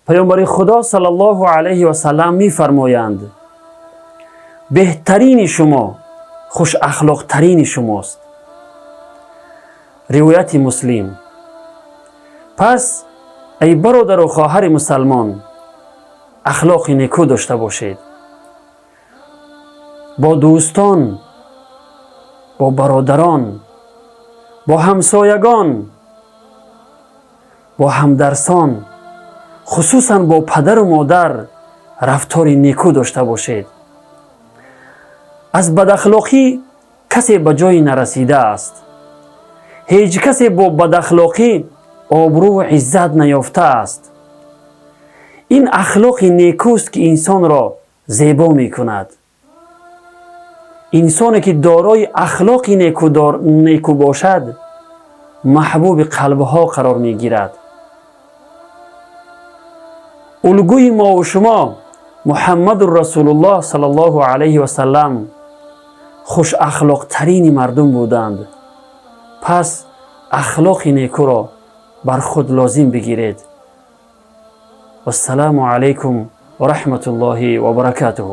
پیامبر خدا صلی الله علیه و سلم می فرمایند بهترین شما خوش اخلاق ترین شماست. روایت مسلم. پس ای برادر و خواهر مسلمان، اخلاق نیکو داشته باشید. با دوستان، با برادران، با همسایگان، با همدرسان، خصوصا با پدر و مادر رفتار نیکو داشته باشید. از بد اخلاقی کسی به جای نرسیده است. هیچ کسی با بد اخلاقی آبرو و عزت نیافته است. این اخلاق نیکوست که انسان را زیبا می کند. انسانی که دارای اخلاق نیکو باشد محبوب قلبها قرار می گیرد. الگوی ما و شما محمد رسول الله صلی الله علیه و سلم خوش اخلاق ترین مردم بودند. پس اخلاق نیکو را بر خود لازم بگیرید. و السلام علیکم و رحمت الله و برکاته.